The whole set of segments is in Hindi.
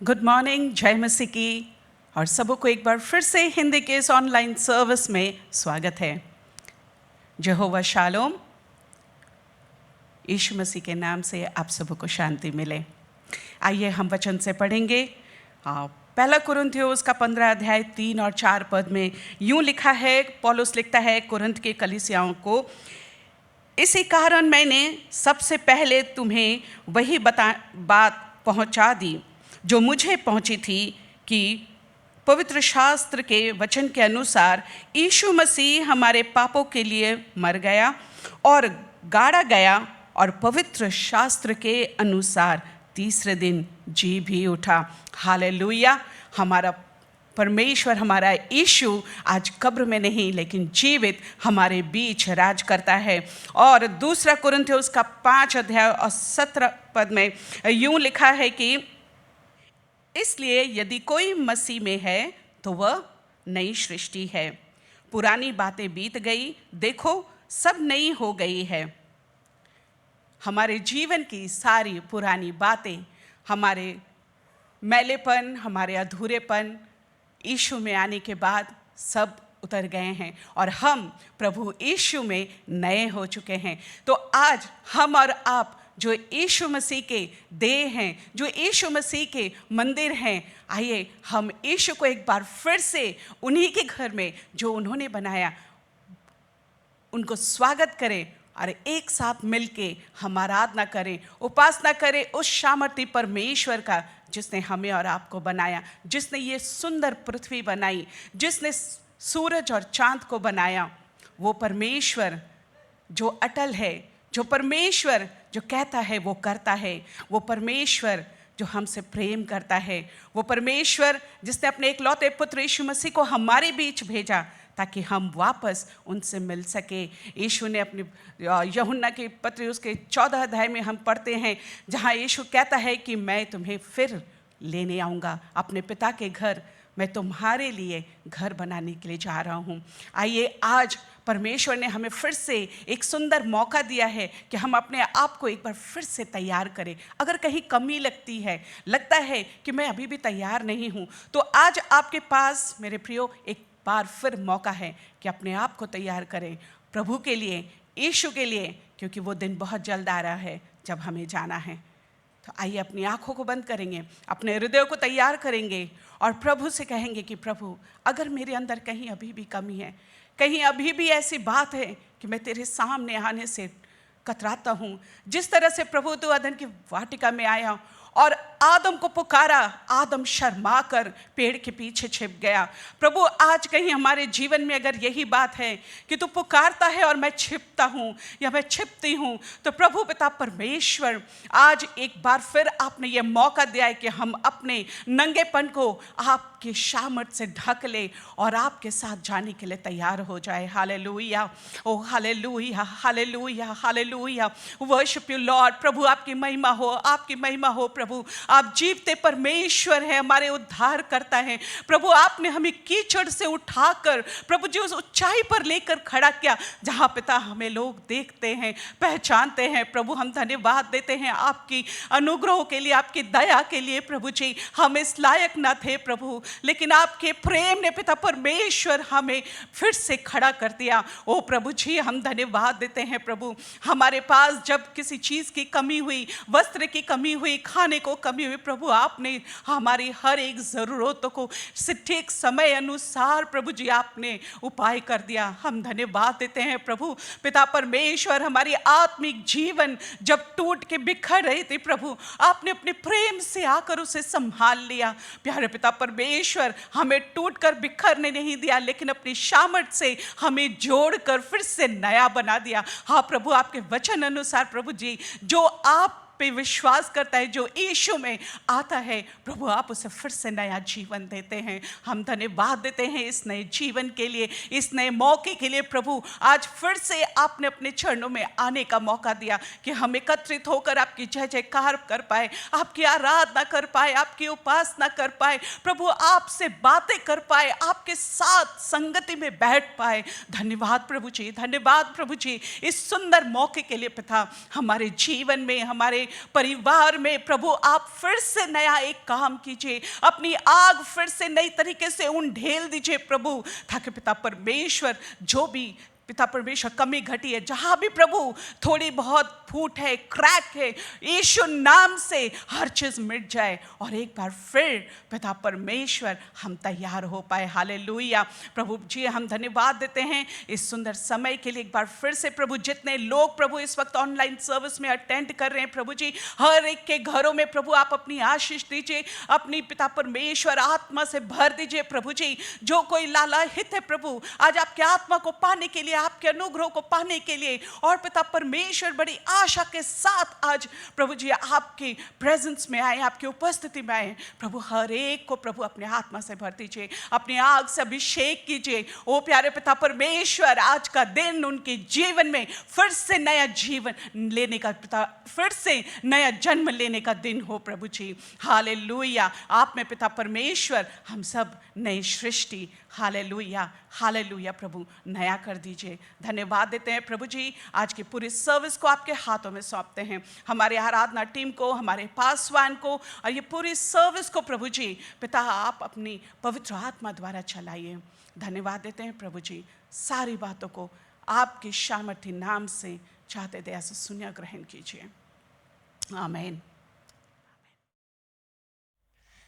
गुड मॉर्निंग, जय मसीह की। और सबों को एक बार फिर से हिंदी के इस ऑनलाइन सर्विस में स्वागत है। यहोवा शालोम, यीशु मसीह के नाम से आप सबों को शांति मिले। आइए हम वचन से पढ़ेंगे। पहला कुरिन्थियोस का 15 अध्याय 3 और 4 पद में यूं लिखा है, पौलुस लिखता है कुरिन्थ के कलीसियाओं को, इसी कारण मैंने सबसे पहले तुम्हें वही बात पहुंचा दी जो मुझे पहुंची थी कि पवित्र शास्त्र के वचन के अनुसार यीशु मसीह हमारे पापों के लिए मर गया और गाड़ा गया और पवित्र शास्त्र के अनुसार तीसरे दिन जी भी उठा। हालेलुया। हमारा परमेश्वर, हमारा यीशु आज कब्र में नहीं लेकिन जीवित हमारे बीच राज करता है। और दूसरा कुरिन्थियोस का 5 अध्याय और 17 पद में यूं लिखा है कि इसलिए यदि कोई मसीह में है तो वह नई सृष्टि है, पुरानी बातें बीत गई, देखो सब नई हो गई है। हमारे जीवन की सारी पुरानी बातें, हमारे मैलेपन, हमारे अधूरेपन यीशु में आने के बाद सब उतर गए हैं और हम प्रभु यीशु में नए हो चुके हैं। तो आज हम और आप जो यीशु मसीह के देह हैं, जो यीशु मसीह के मंदिर हैं, आइए हम यीशु को एक बार फिर से उन्हीं के घर में जो उन्होंने बनाया उनको स्वागत करें और एक साथ मिलके हम आराधना करें, उपासना करें उस सामर्थी परमेश्वर का जिसने हमें और आपको बनाया, जिसने ये सुंदर पृथ्वी बनाई, जिसने सूरज और चांद को बनाया। वो परमेश्वर जो अटल है, जो परमेश्वर जो कहता है वो करता है, वो परमेश्वर जो हमसे प्रेम करता है, वो परमेश्वर जिसने अपने इकलौते पुत्र यीशु मसीह को हमारे बीच भेजा ताकि हम वापस उनसे मिल सके। यीशु ने अपनी यूहन्ना के पत्र उसके 14 अध्याय में हम पढ़ते हैं जहाँ यीशु कहता है कि मैं तुम्हें फिर लेने आऊँगा अपने पिता के घर, मैं तुम्हारे लिए घर बनाने के लिए जा रहा हूँ। आइए आज परमेश्वर ने हमें फिर से एक सुंदर मौका दिया है कि हम अपने आप को एक बार फिर से तैयार करें। अगर कहीं कमी लगती है, लगता है कि मैं अभी भी तैयार नहीं हूँ, तो आज आपके पास मेरे प्रियो एक बार फिर मौका है कि अपने आप को तैयार करें प्रभु के लिए, यीशु के लिए, क्योंकि वो दिन बहुत जल्द आ रहा है जब हमें जाना है। तो आइए अपनी आंखों को बंद करेंगे, अपने हृदय को तैयार करेंगे और प्रभु से कहेंगे कि प्रभु अगर मेरे अंदर कहीं अभी भी कमी है, कहीं अभी भी ऐसी बात है कि मैं तेरे सामने आने से कतराता हूँ। जिस तरह से प्रभु तू अदन की वाटिका में आया और आदम को पुकारा, आदम शर्मा कर पेड़ के पीछे छिप गया। प्रभु आज कहीं हमारे जीवन में अगर यही बात है कि तू पुकारता है और मैं छिपता हूँ या मैं छिपती हूँ, तो प्रभु पिता परमेश्वर आज एक बार फिर आपने ये मौका दिया है कि हम अपने नंगेपन को आपके सामर्थ से ढक ले और आपके साथ जाने के लिए तैयार हो जाए। Hallelujah, oh hallelujah, hallelujah, hallelujah. Worship you Lord. प्रभु आपकी महिमा हो, आपकी महिमा हो। प्रभु आप जीवते परमेश्वर हैं, हमारे उद्धार करता है। प्रभु आपने हमें कीचड़ से उठाकर प्रभु जी उस ऊंचाई पर लेकर खड़ा किया जहां पिता हमें लोग देखते हैं, पहचानते हैं। प्रभु हम धन्यवाद देते हैं आपकी अनुग्रह के लिए, आपकी दया के लिए। प्रभु जी हम इस लायक ना थे प्रभु, लेकिन आपके प्रेम ने पिता परमेश्वर हमें फिर से खड़ा कर दिया। ओ प्रभु जी हम धन्यवाद देते हैं। प्रभु हमारे पास जब किसी चीज की कमी हुई, वस्त्र की कमी हुई, खाने को कमी हुई, प्रभु आपने हमारी हर एक ज़रूरतों को ठीक समय अनुसार प्रभु जी आपने उपाय कर दिया। हम धन्यवाद देते हैं प्रभु पिता परमेश्वर। हमारी आत्मिक जीवन जब टूट के बिखर रही थी, प्रभु आपने अपने प्रेम से आकर उसे संभाल लिया। प्यारे पिता परमेश्वर हमें टूट कर बिखरने नहीं दिया, लेकिन अपनी सामर्थ से हमें जोड़कर फिर से नया बना दिया। हाँ प्रभु आपके वचन अनुसार प्रभु जी जो आप पे विश्वास करता है, जो यीशु में आता है, प्रभु आप उसे फिर से नया जीवन देते हैं। हम धन्यवाद देते हैं इस नए जीवन के लिए, इस नए मौके के लिए। प्रभु आज फिर से आपने अपने चरणों में आने का मौका दिया कि हम एकत्रित होकर आपकी जय जयकार कर पाए, आपकी आराधना कर पाए, आपकी उपासना कर पाए, प्रभु आपसे बातें कर पाए, आपके साथ संगति में बैठ पाए। धन्यवाद प्रभु जी, धन्यवाद प्रभु जी इस सुंदर मौके के लिए। पिता हमारे जीवन में, हमारे परिवार में प्रभु आप फिर से नया एक काम कीजिए, अपनी आग फिर से नई तरीके से ढेल दीजिए प्रभु, ताकि पिता परमेश्वर जो भी पिता परमेश्वर कमी घटी है, जहाँ भी प्रभु थोड़ी बहुत फूट है, क्रैक है, यीशु नाम से हर चीज़ मिट जाए और एक बार फिर पिता परमेश्वर हम तैयार हो पाए। हालेलुया। प्रभु जी हम धन्यवाद देते हैं इस सुंदर समय के लिए। एक बार फिर से प्रभु जितने लोग प्रभु इस वक्त ऑनलाइन सर्विस में अटेंड कर रहे हैं प्रभु जी, हर एक के घरों में प्रभु आप अपनी आशीष दीजिए, अपनी पिता परमेश्वर आत्मा से भर दीजिए प्रभु जी। जो कोई लालाहित है प्रभु आज आपके आत्मा को पाने के लिए, आपके अनुग्रह को पाने के लिए, और पिता परमेश्वर बड़ी आशा के साथ आज प्रभु जी आपकी प्रेजेंस में आए, आपकी उपस्थिति में आए प्रभु, हर एक को प्रभु अपने आत्मा से भर दीजिए, अपनी आग से अभिषेक कीजिए। ओ प्यारे पिता परमेश्वर आज का दिन उनके जीवन में फिर से नया जीवन लेने का, पिता फिर से नया जन्म लेने का दिन हो प्रभु जी। हालेलुया। आप में पिता परमेश्वर हम सब नई सृष्टि, हालेलुया हालेलुया प्रभु नया कर दीजिए। धन्यवाद देते हैं प्रभु जी, आज की पूरी सर्विस को आपके हाथों में सौंपते हैं, हमारे आराधना टीम को, हमारे पासवान को, और ये पूरी सर्विस को प्रभु जी पिता आप अपनी पवित्र आत्मा द्वारा चलाइए। धन्यवाद देते हैं प्रभु जी, सारी बातों को आपके सामर्थी नाम से चाहते दया से सुनिया ग्रहण कीजिए। आमीन।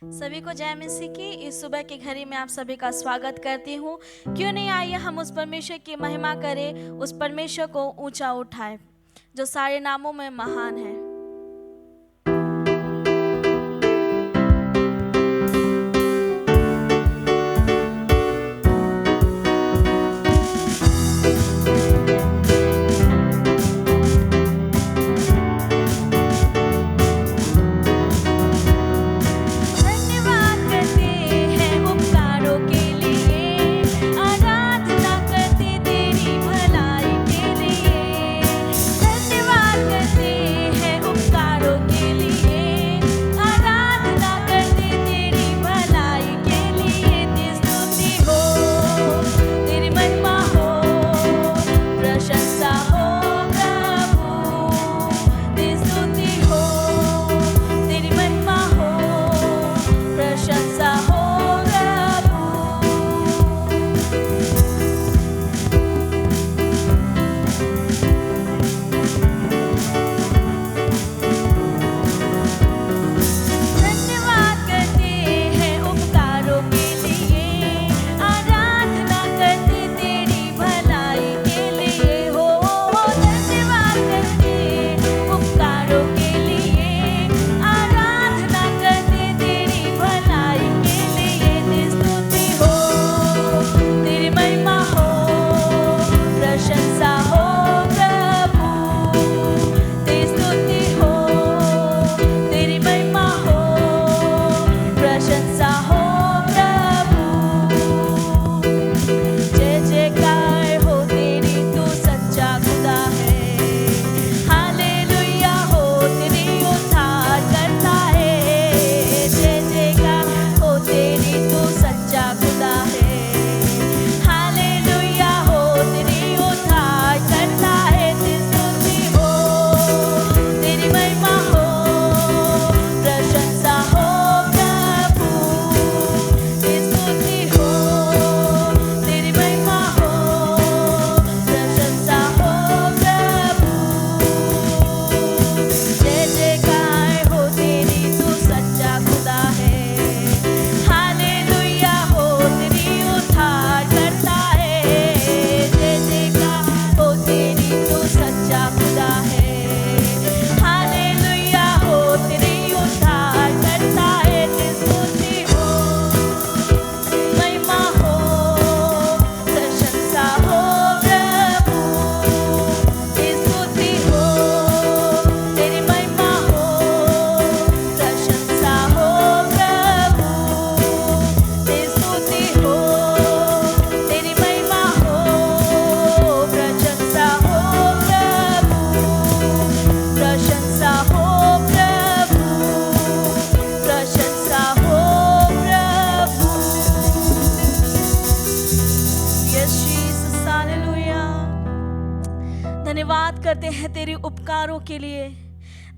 सभी को जय मसीह की इस सुबह की घड़ी में आप सभी का स्वागत करती हूँ। क्यों नहीं आइए हम उस परमेश्वर की महिमा करें, उस परमेश्वर को ऊंचा उठाएं जो सारे नामों में महान है।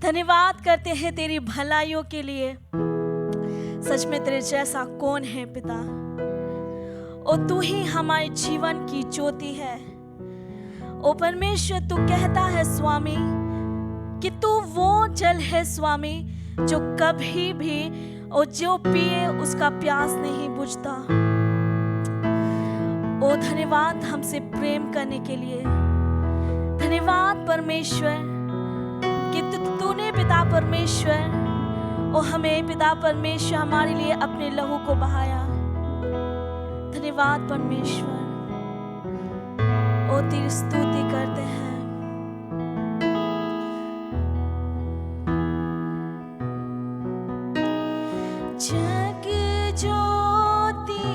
धन्यवाद करते हैं तेरी भलाइयों के लिए। सच में तेरे जैसा कौन है पिता। ओ तू ही हमारे जीवन की ज्योति है। ओ परमेश्वर, तू कहता है स्वामी कि तू वो जल है स्वामी जो कभी भी और जो पिए उसका प्यास नहीं बुझता। ओ धन्यवाद हमसे प्रेम करने के लिए। धन्यवाद परमेश्वर कि तूने पिता परमेश्वर ओ हमें पिता परमेश्वर हमारे लिए अपने लहू को बहाया। धन्यवाद परमेश्वर। ओ तेरी स्तुति करते हैं। जग ज्योति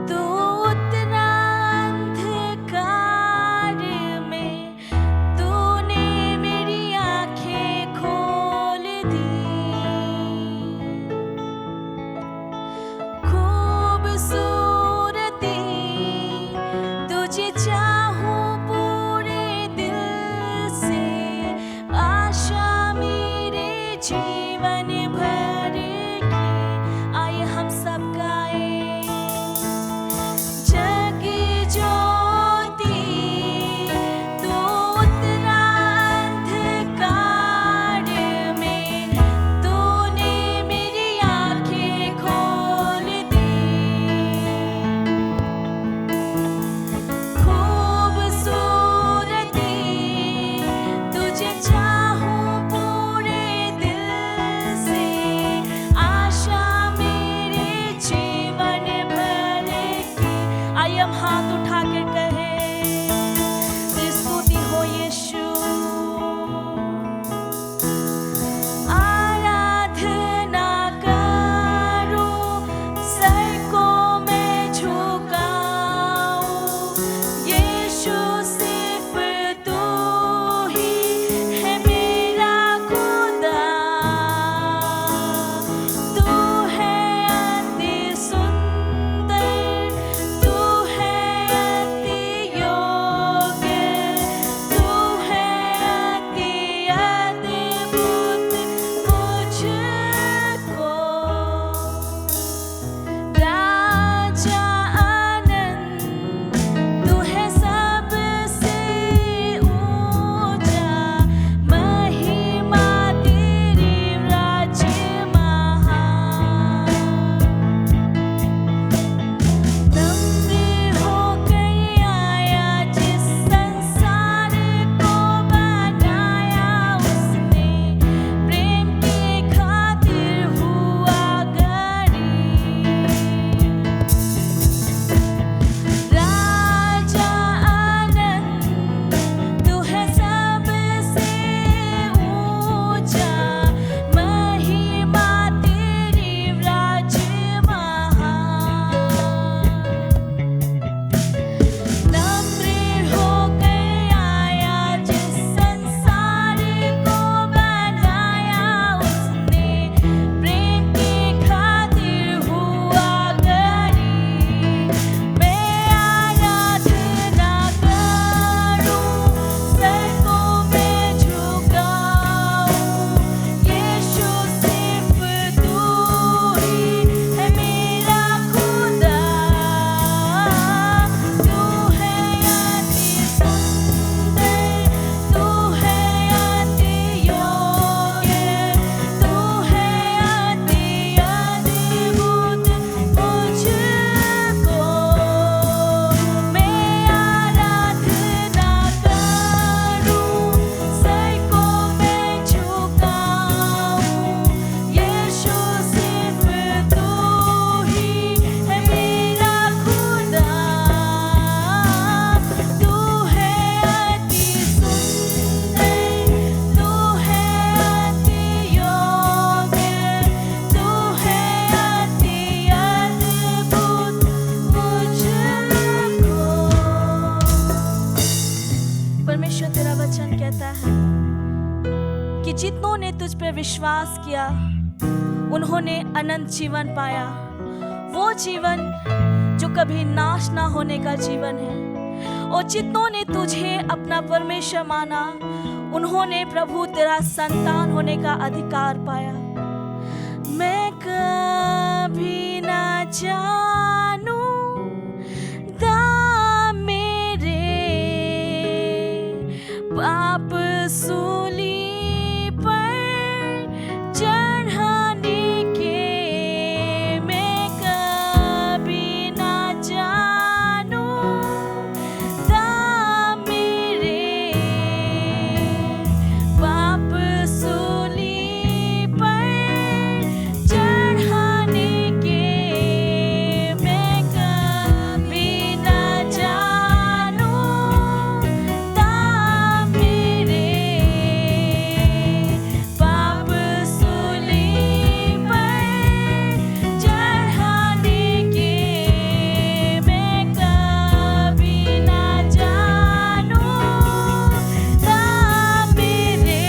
तू उतना अंधकार में तूने मेरी आंखें खोल दी। खूबसूरती तुझे चाहूं पूरे दिल से। आशा मेरे जीवन भर की। आइए हम सब गाएं। जग ज्योति तू उतरा अंधकार में तूने मेरी आंखें खोल दी। खूबसूरती तुझे चाहूं पूरे दिल से। आशा मेरे जीवन भर की। आइए हम हाथ उठा कर कहें, तेरी स्तुति हो यीशु। आराधना करूं, सर को मैं झुकाऊं। यीशु सिर्फ तू ही है मेरा खुदा। तू है अति सुंदर, तू है अति योग्य, तू है अति अद्भुत मुझको। राजा आनंद तू है सबसे ऊंचा। महिमा तेरी राज महान। नम्र होकर आया जिस संसार को बनाया उसने। प्रेम के खातिर हुआ गरीब। राजा आनंद तू है सबसे ऊंचा। महिमा तेरी राज महान। नम्र होकर आया जिस संसार को बनाया उसने। प्रेम के खातिर हुआ गरीब। मैं आराधना करूं, सर को मैं झुकाऊं। यीशु सिर्फ तू ही है मेरा खुदा। तू है अति सुंदर, तू है अति योग्य, तू है अति अद्भुत मुझको। मैं आराधना करूं, सर को मैं झुकाऊं। यीशु सिर्फ तू ही है मेरा खुदा। तू है अति सुंदर, तू है अति योग्य, तू है अति अद्भुत मुझको। परमेश्वर तेरा वचन कहता है कि जितनों ने तुझ पर विश्वास किया उन्होंने अनंत जीवन पाया। वो जीवन जो कभी नाश ना होने का जीवन है। और जितनों ने तुझे अपना परमेश्वर माना उन्होंने प्रभु तेरा संतान होने का अधिकार पाया। मैं कभी ना जानूं दाम मेरे पाप सूली पर चढ़ाने के। मैं कभी ना जानूं दाम मेरे पाप सूली पर चढ़ाने के। मैं कभी ना जानूं दाम मेरे पाप सूली पर चढ़ाने के। मैं कभी ना जानूं दाम मेरे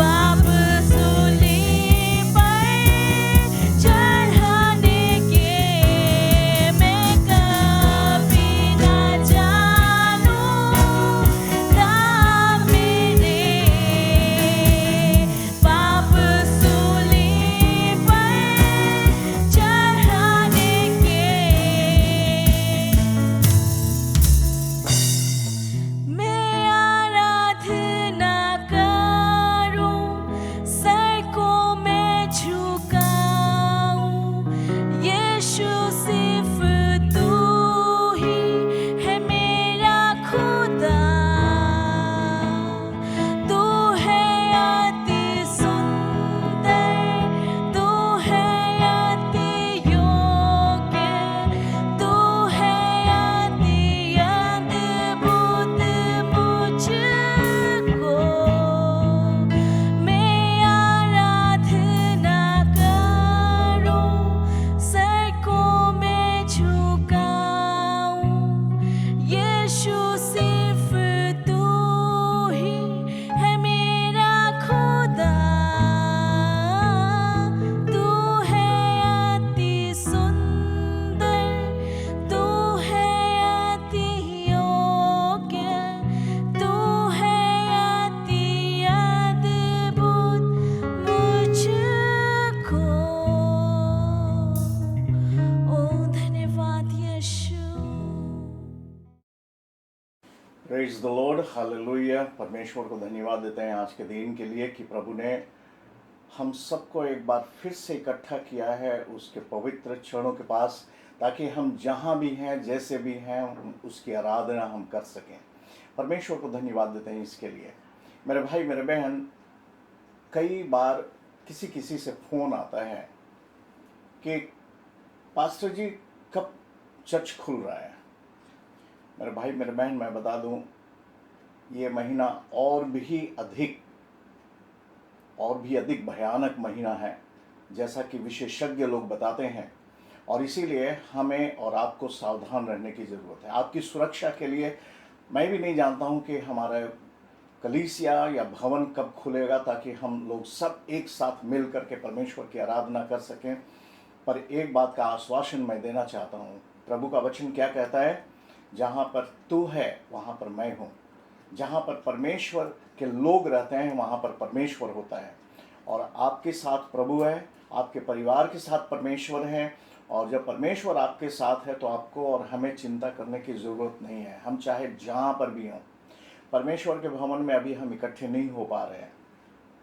पाप सूली पर चढ़ाने के। मैं कभी ना जानूं दाम मेरे पाप सूली पर चढ़ाने के। मैं आराधना करूं सर को मैं झुकाऊं यीशु सिर्फ तू ही है मेरा खुदा। तू है अति सुंदर तू है अति योग्य तू है अति अद्भुत मुझको। मैं आराधना करूं सर को मैं झुकाऊं यीशु सिर्फ तू ही है मेरा खुदा। तू है अति सुंदर तू है अति योग्य तू है अति अद्भुत मुझको। ओ धन्यवाद Yeshu. Praise the Lord, hallelujah. परमेश्वर को धन्यवाद देते हैं आज के दिन के लिए कि प्रभु ने हम सबको एक बार फिर से इकट्ठा किया है उसके पवित्र चरणों के पास, ताकि हम जहाँ भी हैं जैसे भी हैं उसकी आराधना हम कर सकें। परमेश्वर को धन्यवाद देते हैं इसके लिए। मेरे भाई मेरे बहन, कई बार किसी किसी से फ़ोन आता है कि पास्टर जी कब चर्च खुल रहा है। मेरे भाई मेरे बहन, मैं बता दूं, ये महीना और भी अधिक भयानक महीना है, जैसा कि विशेषज्ञ लोग बताते हैं। और इसीलिए हमें और आपको सावधान रहने की ज़रूरत है। आपकी सुरक्षा के लिए मैं भी नहीं जानता हूं कि हमारा कलीसिया या भवन कब खुलेगा, ताकि हम लोग सब एक साथ मिल करके परमेश्वर की आराधना कर सकें। पर एक बात का आश्वासन मैं देना चाहता हूं। प्रभु का वचन क्या कहता है? जहाँ पर तू है वहाँ पर मैं हूँ। जहाँ पर परमेश्वर के लोग रहते हैं वहाँ पर परमेश्वर होता है। और आपके साथ प्रभु है, आपके परिवार के साथ परमेश्वर है। और जब परमेश्वर आपके साथ है तो आपको और हमें चिंता करने की ज़रूरत नहीं है। हम चाहे जहाँ पर भी हों, परमेश्वर के भवन में अभी हम इकट्ठे नहीं हो पा रहे हैं,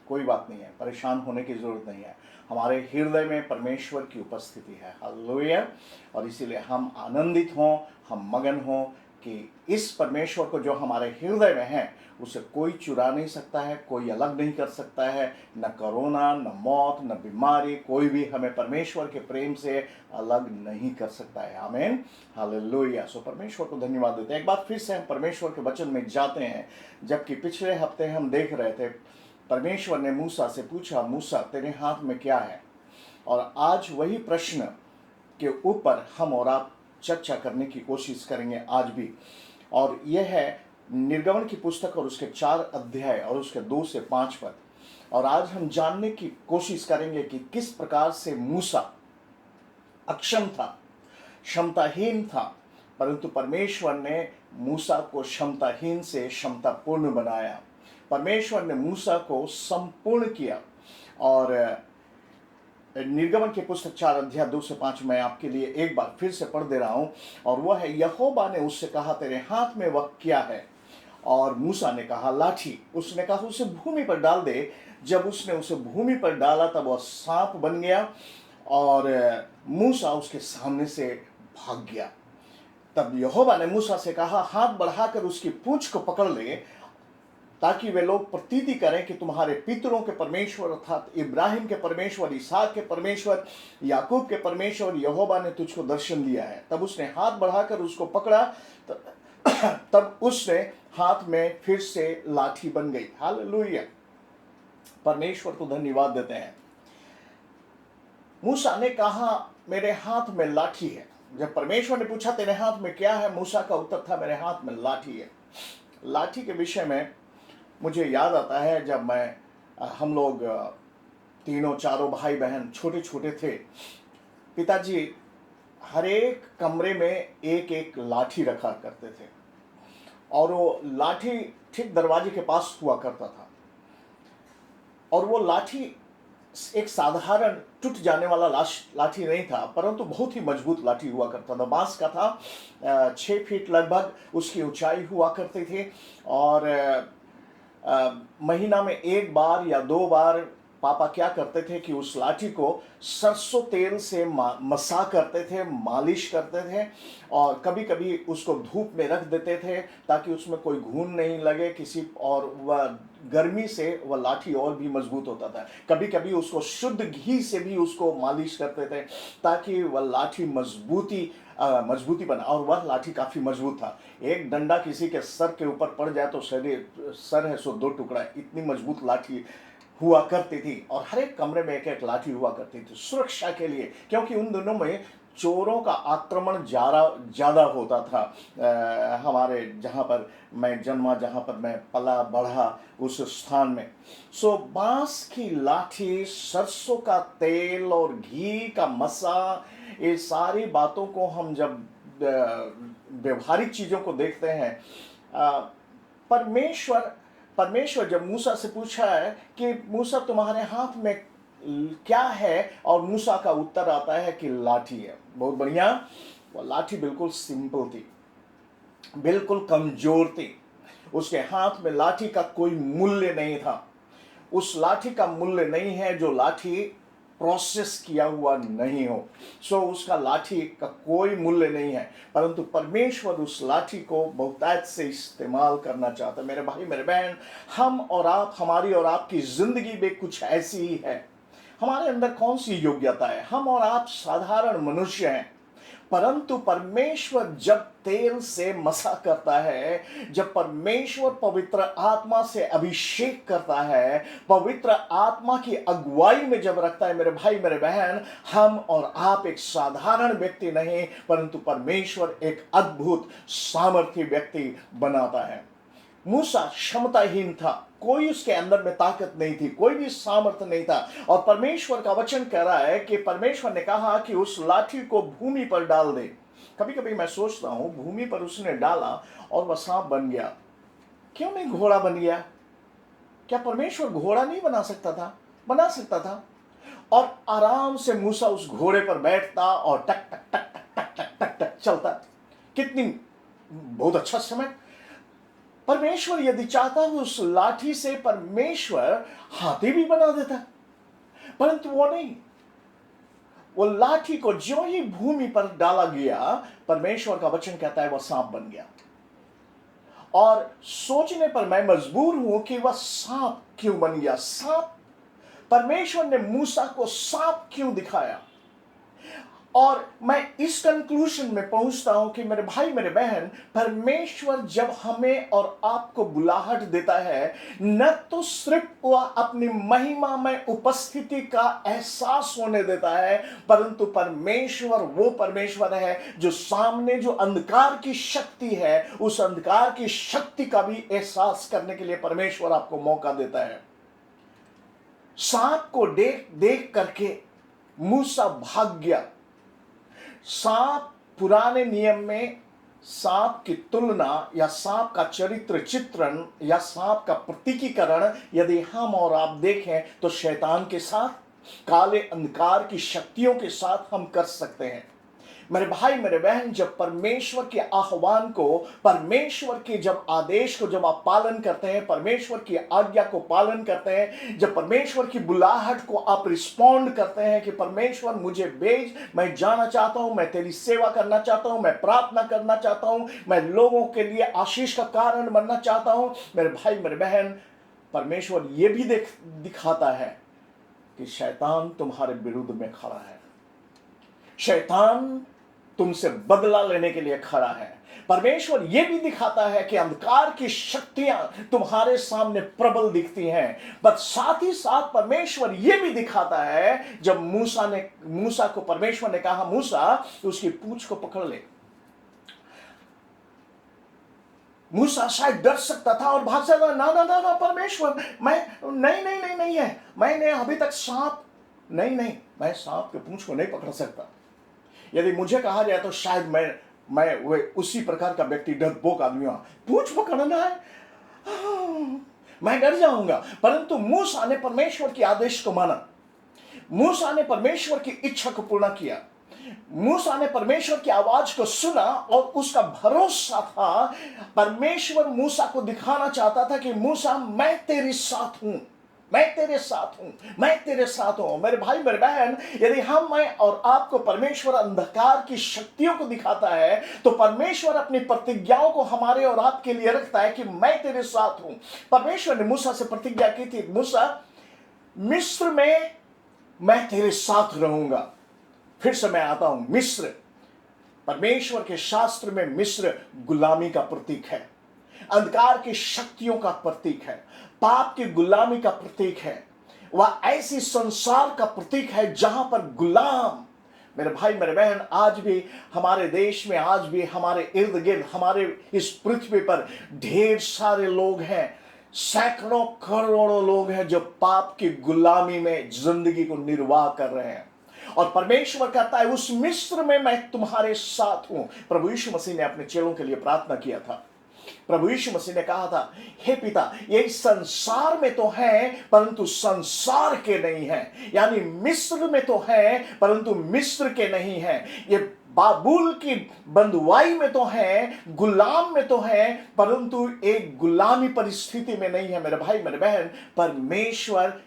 कोई बात नहीं है, परेशान होने की ज़रूरत नहीं है। हमारे हृदय में परमेश्वर की उपस्थिति है, हालेलुया। और इसीलिए हम आनंदित हों, हम मगन हों कि इस परमेश्वर को जो हमारे हृदय में है उसे कोई चुरा नहीं सकता है, कोई अलग नहीं कर सकता है। न कोरोना, न मौत, न बीमारी, कोई भी हमें परमेश्वर के प्रेम से अलग नहीं कर सकता है। आमीन, हालेलुया। सो परमेश्वर को धन्यवाद देते हैं। एक बार फिर से हम परमेश्वर के वचन में जाते हैं। जबकि पिछले हफ्ते हम देख रहे थे, परमेश्वर ने मूसा से पूछा, मूसा तेरे हाथ में क्या है? और आज वही प्रश्न के ऊपर हम और आप चर्चा करने की कोशिश करेंगे आज भी। और यह है निर्गमन की पुस्तक और उसके 4 अध्याय और उसके 2 से 5 पद। और आज हम जानने की कोशिश करेंगे कि किस प्रकार से मूसा अक्षम था, क्षमताहीन था, परंतु परमेश्वर ने मूसा को क्षमताहीन से क्षमतापूर्ण बनाया। परमेश्वर ने मूसा को संपूर्ण किया। और निर्गमन की पुस्तक 4 अध्याय 2 से 5 मैं आपके लिए एक बार फिर से पढ़ दे रहा हूं, और वह है, यहोवा ने उससे कहा, तेरे हाथ में वह क्या है? और मूसा ने कहा, लाठी। उसने कहा, उसे भूमि पर डाल दे। जब उसने उसे भूमि पर डाला तब वह सांप बन गया और मूसा उसके सामने से भाग गया। तब यहोवा ने मूसा से कहा, हाथ बढ़ाकर उसकी पूंछ को पकड़ ले, ताकि वे लोग प्रतीति करें कि तुम्हारे पितरों के परमेश्वर अर्थात इब्राहिम के परमेश्वर, इसहाक के परमेश्वर, याकूब के परमेश्वर यहोवा ने तुझको दर्शन दिया है। तब उसने हाथ बढ़ाकर उसको पकड़ा, तब उसने हाथ में फिर से लाठी बन गई। हालेलुया, परमेश्वर को धन्यवाद देते हैं। मूसा ने कहा, मेरे हाथ में लाठी है। जब परमेश्वर ने पूछा, तेरे हाथ में क्या है? मूसा का उत्तर था, मेरे हाथ में लाठी है। लाठी के विषय में मुझे याद आता है, जब हम लोग तीनों चारों भाई बहन छोटे छोटे थे, पिताजी हर एक कमरे में एक एक लाठी रखा करते थे, और वो लाठी ठीक दरवाजे के पास हुआ करता था। और वो लाठी एक साधारण टूट जाने वाला लाठी नहीं था, परंतु बहुत ही मजबूत लाठी हुआ करता था। बांस का था, 6 फीट लगभग उसकी ऊंचाई हुआ करती थी। और महीना में एक बार या 2 बार पापा क्या करते थे कि उस लाठी को सरसों तेल से मसा करते थे, मालिश करते थे, और कभी कभी उसको धूप में रख देते थे ताकि उसमें कोई घून नहीं लगे किसी, और वह गर्मी से वह लाठी और भी मजबूत होता था। कभी कभी उसको शुद्ध घी से भी उसको मालिश करते थे ताकि वह लाठी मजबूती बना, और वह लाठी काफ़ी मजबूत था। एक डंडा किसी के सर के ऊपर पड़ जाए तो सर है सो 2 टुकड़ा, इतनी मजबूत लाठी हुआ करती थी। और हर एक कमरे में एक एक लाठी हुआ करती थी सुरक्षा के लिए, क्योंकि उन दिनों में चोरों का आक्रमण ज़्यादा होता था। हमारे जहाँ पर मैं जन्मा, जहाँ पर मैं पला बढ़ा, उस स्थान में। सो बांस की लाठी, सरसों का तेल और घी का मसा, ये सारी बातों को हम जब व्यवहारिक चीज़ों को देखते हैं, परमेश्वर जब मूसा से पूछा है कि मूसा तुम्हारे हाथ में क्या है, और मूसा का उत्तर आता है कि लाठी है। बहुत बढ़िया, वो लाठी बिल्कुल सिंपल थी, बिल्कुल कमजोर थी। उसके हाथ में लाठी का कोई मूल्य नहीं था। उस लाठी का मूल्य नहीं है जो लाठी प्रोसेस किया हुआ नहीं हो। सो उसका लाठी का कोई मूल्य नहीं है, परंतु परमेश्वर उस लाठी को बहुतायत से इस्तेमाल करना चाहता है। मेरे भाई मेरे बहन, हम और आप, हमारी और आपकी जिंदगी में कुछ ऐसी ही है। हमारे अंदर कौन सी योग्यता है? हम और आप साधारण मनुष्य हैं, परंतु परमेश्वर जब तेल से मसा करता है, जब परमेश्वर पवित्र आत्मा से अभिषेक करता है, पवित्र आत्मा की अगुवाई में जब रखता है, मेरे भाई मेरे बहन, हम और आप एक साधारण व्यक्ति नहीं, परंतु परमेश्वर एक अद्भुत सामर्थ्य व्यक्ति बनाता है। मूसा क्षमताहीन था, कोई उसके अंदर में ताकत नहीं थी, कोई भी सामर्थ्य नहीं था, और परमेश्वर का वचन कह रहा है कि परमेश्वर ने कहा कि उस लाठी को भूमि पर डाल दे। कभी कभी मैं सोचता हूं, भूमि पर उसने डाला और वह सांप बन गया, क्यों नहीं घोड़ा बन गया? क्या परमेश्वर घोड़ा नहीं बना सकता था? बना सकता था, और आराम से मूसा उस घोड़े पर बैठता और टक टक टक टक टक टक टक टक चलता। कितनी बहुत अच्छा समय। परमेश्वर यदि चाहता उस लाठी से परमेश्वर हाथी भी बना देता, परंतु वो नहीं। वो लाठी को जो ही भूमि पर डाला गया, परमेश्वर का वचन कहता है वह सांप बन गया। और सोचने पर मैं मजबूर हूं कि वह सांप क्यों बन गया। सांप, परमेश्वर ने मूसा को सांप क्यों दिखाया? और मैं इस कंक्लूजन में पहुंचता हूं कि मेरे भाई मेरे बहन, परमेश्वर जब हमें और आपको बुलाहट देता है, न तो सिर्फ वह अपनी महिमा में उपस्थिति का एहसास होने देता है, परंतु परमेश्वर वो परमेश्वर है जो सामने जो अंधकार की शक्ति है, उस अंधकार की शक्ति का भी एहसास करने के लिए परमेश्वर आपको मौका देता है। सांप को देख करके मूसा भाग गया। सांप पुराने नियम में सांप की तुलना या सांप का चरित्र चित्रण या सांप का प्रतीकीकरण यदि हम और आप देखें तो शैतान के साथ, काले अंधकार की शक्तियों के साथ हम कर सकते हैं। मेरे भाई मेरे बहन, जब परमेश्वर के आह्वान को, परमेश्वर के जब आदेश को जब आप पालन करते हैं, परमेश्वर की आज्ञा को पालन करते हैं, जब परमेश्वर की बुलाहट को आप रिस्पॉन्ड करते हैं कि परमेश्वर मुझे भेज, मैं जाना चाहता हूं, मैं तेरी सेवा करना चाहता हूं, मैं प्रार्थना करना चाहता हूं, मैं लोगों के लिए आशीष का कारण बनना चाहता हूं, मेरे भाई मेरे बहन, परमेश्वर ये भी दिखाता है कि शैतान तुम्हारे विरुद्ध में खड़ा है। शैतान तुमसे बदला लेने के लिए खड़ा है। परमेश्वर यह भी दिखाता है कि अंधकार की शक्तियां तुम्हारे सामने प्रबल दिखती हैं, पर साथ ही साथ परमेश्वर यह भी दिखाता है, जब मूसा को परमेश्वर ने कहा मूसा उसकी पूंछ को पकड़ ले। मूसा शायद डर सकता था और भाग सकता, ना परमेश्वर, मैं नहीं है, मैंने अभी तक सांप नहीं, मैं सांप के पूंछ को नहीं पकड़ सकता। यदि मुझे कहा जाए तो शायद मैं वो उसी प्रकार का व्यक्ति, डरपोक आदमी हूं, पूंछ पकड़ना है, मैं डर जाऊंगा। परंतु मूसा ने परमेश्वर के आदेश को माना, मूसा ने परमेश्वर की इच्छा को पूर्ण किया, मूसा ने परमेश्वर की आवाज को सुना और उसका भरोसा था। परमेश्वर मूसा को दिखाना चाहता था कि मूसा, मैं तेरे साथ हूं, मैं तेरे साथ हूं, मैं तेरे साथ हूं। मेरे भाई मेरे बहन, यदि मैं और आपको परमेश्वर अंधकार की शक्तियों को दिखाता है, तो परमेश्वर अपनी प्रतिज्ञाओं को हमारे और आपके लिए रखता है कि मैं तेरे साथ हूं। परमेश्वर ने मूसा से प्रतिज्ञा की थी, मूसा, मिस्र में मैं तेरे साथ रहूंगा। फिर से मैं आता हूं, मिस्र, परमेश्वर के शास्त्र में मिस्र गुलामी का प्रतीक है, अंधकार की शक्तियों का प्रतीक है, पाप की गुलामी का प्रतीक है। वह ऐसी संसार का प्रतीक है जहां पर गुलाम, मेरे भाई मेरे बहन, आज भी हमारे देश में, आज भी हमारे इर्द गिर्द, हमारे इस पृथ्वी पर ढेर सारे लोग हैं, सैकड़ों करोड़ों लोग हैं जो पाप की गुलामी में जिंदगी को निर्वाह कर रहे हैं। और परमेश्वर कहता है, उस मिस्र में मैं तुम्हारे साथ हूं। प्रभु यीशु मसीह ने अपने चेलों के लिए प्रार्थना किया था। प्रभु यीशु मसीह ने कहा था, हे पिता, ये संसार में तो है परंतु संसार के नहीं है, यानी मिस्र में तो है परंतु मिस्र के नहीं है, ये बाबुल की बंधुआई में तो है, गुलाम में तो है, परंतु एक गुलामी परिस्थिति में नहीं है। मेरे भाई मेरे बहन, परमेश्वर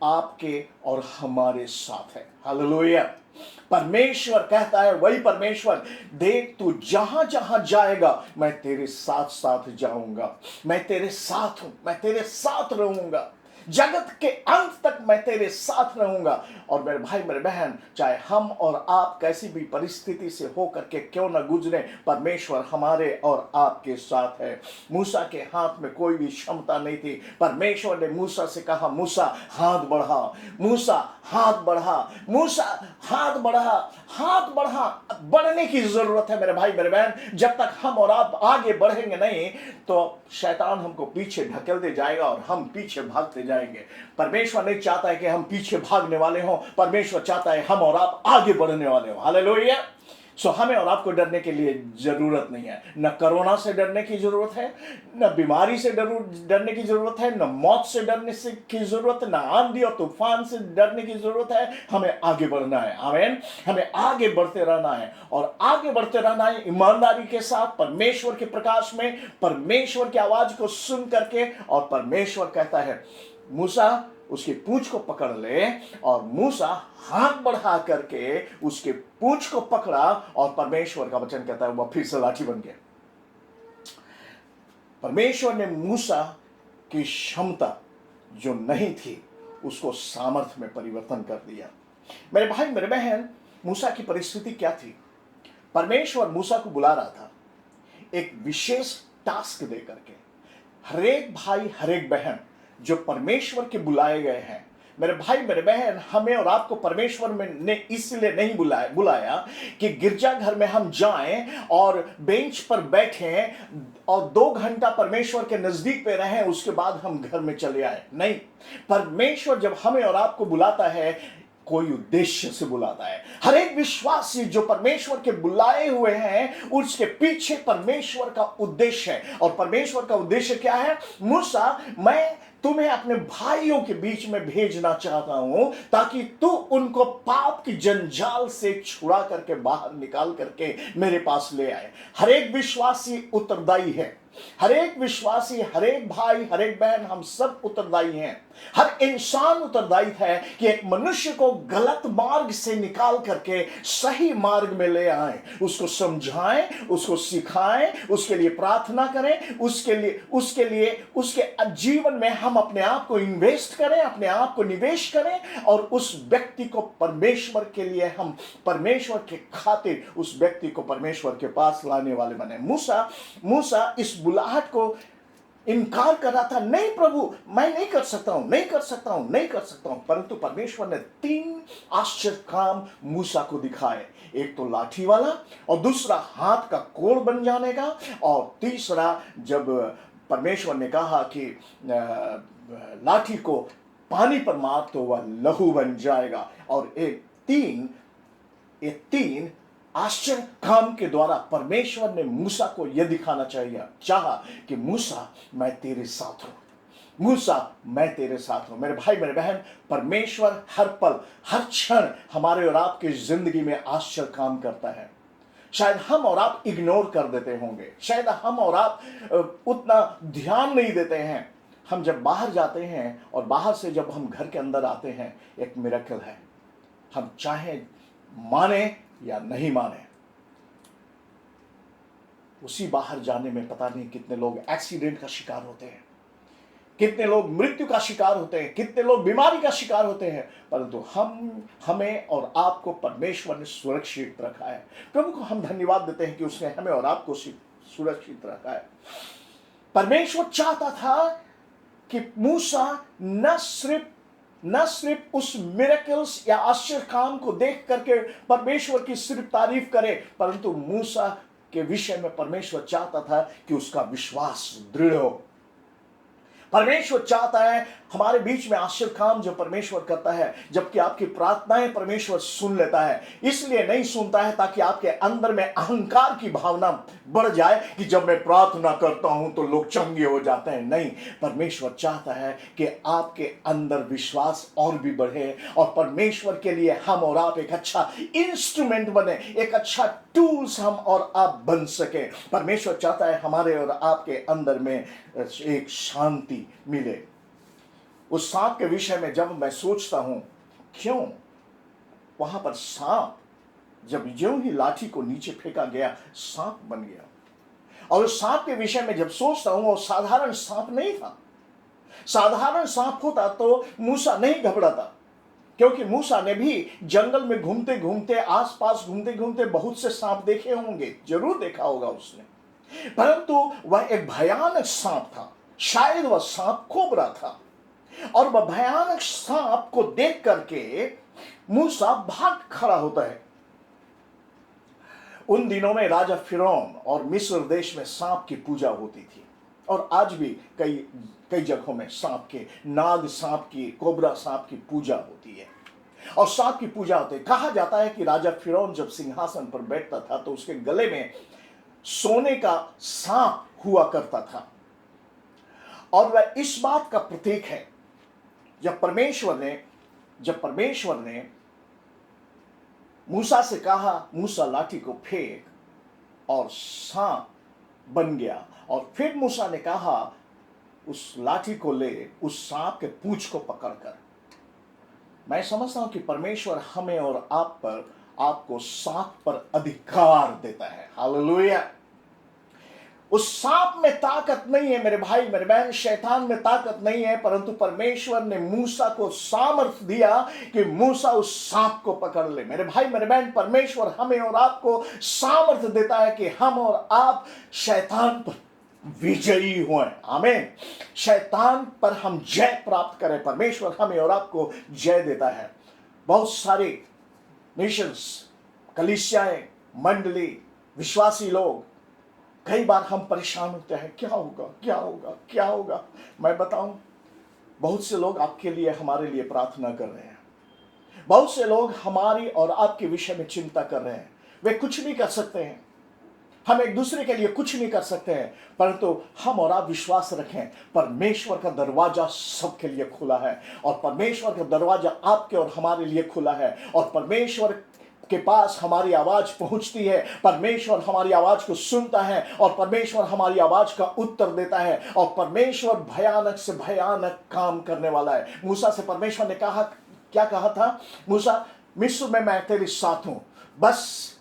आपके और हमारे साथ है। हालेलुया। परमेश्वर कहता है, वही परमेश्वर, देख तू जहां जहां जाएगा मैं तेरे साथ साथ जाऊंगा, मैं तेरे साथ हूं, मैं तेरे साथ रहूंगा, जगत के अंत तक मैं तेरे साथ रहूंगा। और मेरे भाई मेरे बहन, चाहे हम और आप कैसी भी परिस्थिति से होकर के क्यों न गुजरे, परमेश्वर हमारे और आपके साथ है। मूसा के हाथ में कोई भी क्षमता नहीं थी। परमेश्वर ने मूसा से कहा, मूसा हाथ बढ़ा, मूसा हाथ बढ़ा, मूसा हाथ बढ़ा, हाथ बढ़ा। बढ़ने की जरूरत है मेरे भाई मेरे बहन। जब तक हम और आप आगे बढ़ेंगे नहीं तो शैतान हमको पीछे ढकेल दे जाएगा और हम पीछे भागते जाएंगे। परमेश्वर नहीं चाहता है कि हम पीछे भागने वाले हों, परमेश्वर चाहता है हम और आप आगे बढ़ने वाले हों। हालेलुया। सो हमें और आपको डरने के लिए जरूरत नहीं है। न कोरोना से डरने की जरूरत है, न बीमारी से डरने की जरूरत है, न मौत से डरने की जरूरत है, न आंधी और तूफान से डरने की जरूरत है। हमें आगे बढ़ना है। आमीन। हमें आगे बढ़ते रहना है और आगे बढ़ते रहना है ईमानदारी के साथ, परमेश्वर के प्रकाश में, परमेश्वर की आवाज को सुन करके। और परमेश्वर कहता है, मूसा उसकी पूंछ को पकड़ ले, और मूसा हाथ बढ़ा करके उसके पूंछ को पकड़ा और परमेश्वर का वचन कहता है वह फिर से लाठी बन गया। परमेश्वर ने मूसा की क्षमता जो नहीं थी उसको सामर्थ्य में परिवर्तन कर दिया। मेरे भाई मेरे बहन, मूसा की परिस्थिति क्या थी? परमेश्वर मूसा को बुला रहा था एक विशेष टास्क दे करके। हरेक भाई हरेक बहन जो परमेश्वर के बुलाए गए हैं, मेरे भाई मेरे बहन, हमें और आपको परमेश्वर ने इसलिए नहीं बुलाया कि गिरजाघर में हम जाएं और बेंच पर बैठें और 2 घंटा परमेश्वर के नजदीक पे रहें, उसके बाद हम घर में चले आए। नहीं, परमेश्वर जब हमें और आपको बुलाता है कोई उद्देश्य से बुलाता है। हर एक विश्वासी जो परमेश्वर के बुलाए हुए हैं, उसके पीछे परमेश्वर का उद्देश्य है। और परमेश्वर का उद्देश्य क्या है? मूसा, मैं तुम्हें अपने भाइयों के बीच में भेजना चाहता हूं ताकि तू उनको पाप की जंजाल से छुड़ा करके बाहर निकाल करके मेरे पास ले आए। हर एक विश्वासी उत्तरदायी है। हर एक विश्वासी, हर एक भाई, हर एक बहन, हम सब उत्तरदायी हैं। हर इंसान उत्तरदायी है कि एक मनुष्य को गलत मार्ग से निकाल करके सही मार्ग में ले आए, उसको समझाएं, उसको सिखाएं, उसके लिए प्रार्थना करें, उसके जीवन में हम अपने आप को इन्वेस्ट करें, अपने आप को निवेश करें और उस व्यक्ति को परमेश्वर के लिए, हम परमेश्वर के खातिर उस व्यक्ति को परमेश्वर के पास लाने वाले बने। मूसा इस बुलाहट को इनकार कर रहा था। नहीं प्रभु, मैं नहीं कर सकता हूं। परंतु परमेश्वर ने 3 आश्चर्य काम मूसा को दिखाए। एक तो लाठी वाला, और दूसरा हाथ का कोड़ बन जाने का, और तीसरा जब परमेश्वर ने कहा कि लाठी को पानी पर मार तो वह लहू बन जाएगा। और ये तीन आश्चर्य काम के द्वारा परमेश्वर ने मूसा को यह दिखाना चाहा कि मूसा, मैं तेरे साथ हूं। मूसा, मैं तेरे साथ हूं। मेरे भाई, मेरे बहन, परमेश्वर हर पल, हर क्षण हमारे और आपकी जिंदगी में आश्चर्य काम करता है। शायद हम और आप इग्नोर कर देते होंगे, शायद हम और आप उतना ध्यान नहीं देते हैं। हम जब बाहर जाते हैं और बाहर से जब हम घर के अंदर आते हैं, एक मिरेकल है। हम चाहे माने या नहीं माने, उसी बाहर जाने में पता नहीं कितने लोग एक्सीडेंट का शिकार होते हैं, कितने लोग मृत्यु का शिकार होते हैं, कितने लोग बीमारी का शिकार होते हैं। परंतु हमें और आपको परमेश्वर ने सुरक्षित रखा है। प्रभु को हम धन्यवाद देते हैं कि उसने हमें और आपको सुरक्षित रखा है। परमेश्वर चाहता था कि मूसा न सिर्फ उस मिरेकल्स या आश्चर्य काम को देख करके परमेश्वर की सिर्फ तारीफ करे, परंतु मूसा के विषय में परमेश्वर चाहता था कि उसका विश्वास दृढ़ हो। परमेश्वर चाहता है हमारे बीच में आश्चर्य काम जो परमेश्वर करता है, जबकि आपकी प्रार्थनाएं परमेश्वर सुन लेता है। इसलिए नहीं सुनता है ताकि आपके अंदर में अहंकार की भावना बढ़ जाए कि जब मैं प्रार्थना करता हूं तो लोग चंगे हो जाते हैं। नहीं, परमेश्वर चाहता है कि आपके अंदर विश्वास और भी बढ़े और परमेश्वर के लिए हम और आप एक अच्छा इंस्ट्रूमेंट बने, एक अच्छा टूल्स हम और आप बन सके। परमेश्वर चाहता है हमारे और आपके अंदर में एक शांति मिले। उस सांप के विषय में जब मैं सोचता हूं, क्यों वहां पर सांप, जब ज्यों ही लाठी को नीचे फेंका गया, सांप बन गया। और उस सांप के विषय में जब सोचता हूं, वो साधारण सांप नहीं था। साधारण सांप होता तो मूसा नहीं घबराता, क्योंकि मूसा ने भी जंगल में घूमते घूमते, आसपास घूमते घूमते बहुत से सांप देखे होंगे, जरूर देखा होगा उसने। परंतु वह एक भयानक सांप था। शायद वह सांप कोबरा था, और वह भयानक सांप को देख करके मूसा भाग खड़ा होता है। उन दिनों में राजा फिरौन और मिस्र देश में सांप की पूजा होती थी, और आज भी कई जगहों में सांप के, नाग सांप की, कोबरा सांप की पूजा होती है, और सांप की पूजा होती है। कहा जाता है कि राजा फिरौन जब सिंहासन पर बैठता था तो उसके गले में सोने का सांप हुआ करता था, और वह इस बात का प्रतीक है, जब परमेश्वर ने मूसा से कहा, मूसा लाठी को फेंक, और सांप बन गया। और फिर मूसा ने कहा, उस लाठी को ले, उस सांप के पूंछ को पकड़कर। मैं समझता हूं कि परमेश्वर हमें और आपको सांप पर अधिकार देता है। हालेलुया। उस सांप में ताकत नहीं है मेरे भाई, मेरे बहन, शैतान में ताकत नहीं है, परंतु परमेश्वर ने मूसा को सामर्थ दिया कि मूसा उस सांप को पकड़ ले। मेरे भाई, मेरे बहन, परमेश्वर हमें और आपको सामर्थ देता है कि हम और आप शैतान पर विजयी हुए। आमीन। शैतान पर हम जय प्राप्त करें। परमेश्वर हमें और आपको जय देता है। बहुत सारे नेशंस, कलीसियाएं, मंडली, विश्वासी लोग, कई बार हम परेशान होते हैं, क्या होगा। मैं बताऊं, बहुत से लोग आपके लिए, हमारे लिए प्रार्थना कर रहे हैं। बहुत से लोग हमारी और आपके विषय में चिंता कर रहे हैं। वे कुछ नहीं कर सकते हैं, हम एक दूसरे के लिए कुछ नहीं कर सकते हैं, परंतु हम और आप विश्वास रखें, परमेश्वर का दरवाजा सबके लिए खुला है, और परमेश्वर का दरवाजा आपके और हमारे लिए खुला है, और परमेश्वर के पास हमारी आवाज पहुंचती है, परमेश्वर हमारी आवाज को सुनता है, और परमेश्वर हमारी आवाज का उत्तर देता है, और परमेश्वर भयानक से भयानक काम करने वाला है। मूसा से परमेश्वर ने कहा, क्या कहा था? मूसा, मिस्र में मैं तेरे साथ हूं, बस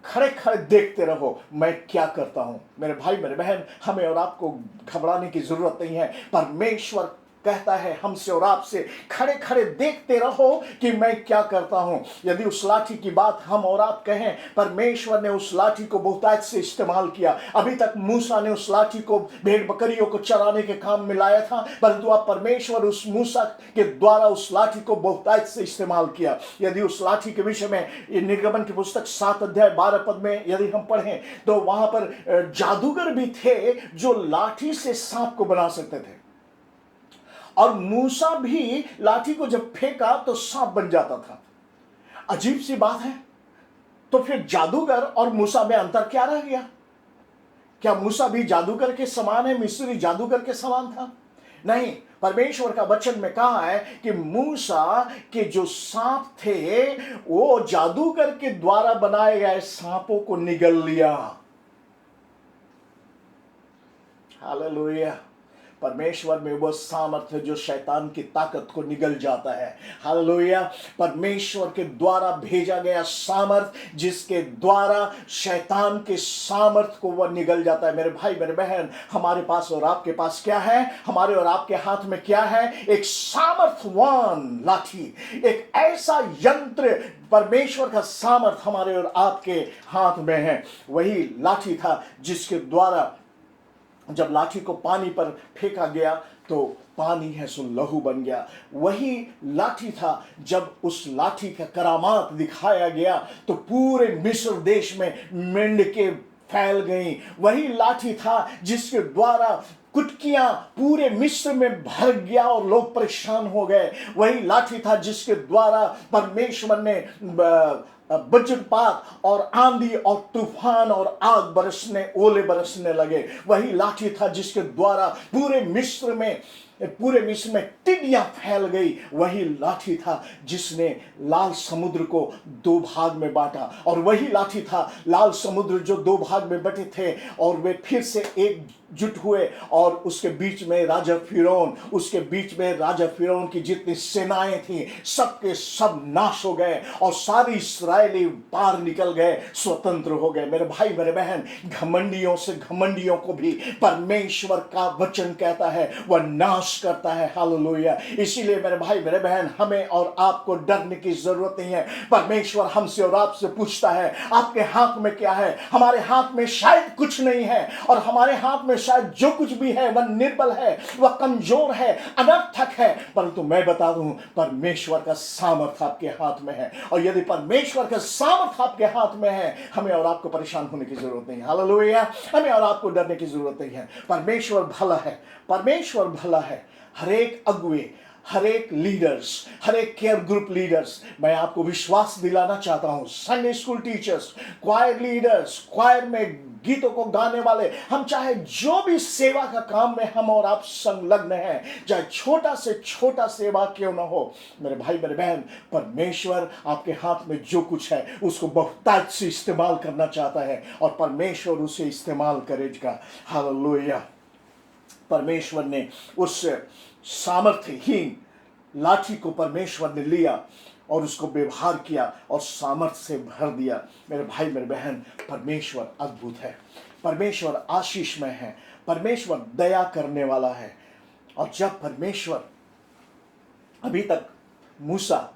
खड़े खड़े देखते रहो मैं क्या करता हूं। मेरे भाई मेरे बहन, हमें और आपको घबराने की जरूरत नहीं है। परमेश्वर कहता है हमसे और आपसे, खड़े खड़े देखते रहो कि मैं क्या करता हूं। यदि उस लाठी की बात हम और आप कहें, परमेश्वर ने उस लाठी को बहुतायत से इस्तेमाल किया। अभी तक मूसा ने उस लाठी को भेड़ बकरियों को चराने के काम में लाया था, परंतु अब परमेश्वर उस मूसा के द्वारा उस लाठी को बहुतायत से इस्तेमाल किया। यदि उस लाठी के विषय में निर्गमन की पुस्तक 7 अध्याय 12 पद में यदि हम पढ़ें, तो वहां पर जादूगर भी थे जो लाठी से सांप को बना सकते थे, और मूसा भी लाठी को जब फेंका तो सांप बन जाता था। अजीब सी बात है। तो फिर जादूगर और मूसा में अंतर क्या रह गया? क्या मूसा भी जादूगर के समान है, मिस्री जादूगर के समान था? नहीं, परमेश्वर का वचन में कहा है कि मूसा के जो सांप थे वो जादूगर के द्वारा बनाए गए सांपों को निगल लिया। हालेलुया। परमेश्वर में वह सामर्थ्य जो शैतान की ताकत को निगल जाता है। हालेलुया। परमेश्वर के द्वारा भेजा गया सामर्थ्य जिसके द्वारा शैतान के सामर्थ्य को वह निगल जाता है। मेरे भाई मेरे बहन, हमारे पास और आपके पास क्या है? हमारे और आपके हाथ में क्या है? एक सामर्थ्यवान लाठी, एक ऐसा यंत्र। परमेश्वर का सामर्थ्य हमारे और आपके हाथ में है। वही लाठी था जिसके द्वारा जब लाठी को पानी पर फेंका गया तो पानी है सो लहू बन गया। वही लाठी था जब उस लाठी का करामात दिखाया गया तो पूरे मिस्र देश में मेंढकें फैल गईं। वही लाठी था जिसके द्वारा कुटकियां पूरे मिस्र में भर गया और लोग परेशान हो गए। वही लाठी था जिसके द्वारा परमेश्वर ने वज्रपात और आंधी और तूफान और आग बरसने, ओले बरसने लगे। वही लाठी था जिसके द्वारा पूरे मिस्र में टिड्डियां फैल गई। वही लाठी था जिसने लाल समुद्र को 2 भाग में बांटा, और वही लाठी था लाल समुद्र जो 2 भाग में बटे थे और वे फिर से एकजुट हुए, और उसके बीच में राजा फिरौन, उसके बीच में राजा फिरौन की जितनी सेनाएं थी सबके सब नाश हो गए, और सारे इस्राएली पार निकल गए, स्वतंत्र हो गए। मेरे भाई मेरे बहन, घमंडियों से घमंडियों को भी परमेश्वर का वचन कहता है वह नाश करता है। हालेलुया। इसीलिए मेरे भाई मेरे बहन, हमें और आपको डरने की जरूरत नहीं है। परमेश्वर हमसे और आपसे पूछता है आपके हाथ में क्या है? हमारे हाथ में शायद कुछ नहीं है, और हमारे हाथ में शायद जो कुछ भी है वह निर्बल है, वह कमजोर है, अनर्थक है, परंतु मैं बता दूं परमेश्वर का सामर्थ्य आपके हाथ में है। और यदि परमेश्वर का सामर्थ्य आपके हाथ में है, हमें और आपको परेशान होने की जरूरत नहीं है। हालेलुया। हमें और आपको डरने की जरूरत नहीं है। परमेश्वर भला है, परमेश्वर भला है। हर एक अगुवे, हर एक लीडर्स, हर एक केयर ग्रुप लीडर्स, मैं आपको विश्वास दिलाना चाहता हूं, Sunday school teachers, choir leaders, choir में गीतों को गाने वाले, हम चाहे जो भी सेवा का काम में हम और आप संलग्न हैं, चाहे छोटा से छोटा सेवा क्यों ना हो, मेरे भाई मेरे बहन, परमेश्वर आपके हाथ में जो कुछ है उसको बहुतायत से इस्तेमाल करना चाहता है, और परमेश्वर उसे इस्तेमाल करेगा। हालेलुया। परमेश्वर ने उस सामर्थ्यहीन लाठी को परमेश्वर ने लिया और उसको व्यवहार किया और सामर्थ्य से भर दिया। मेरे भाई मेरे बहन, परमेश्वर अद्भुत है, परमेश्वर आशीषमय है, परमेश्वर दया करने वाला है। और जब परमेश्वर, अभी तक मूसा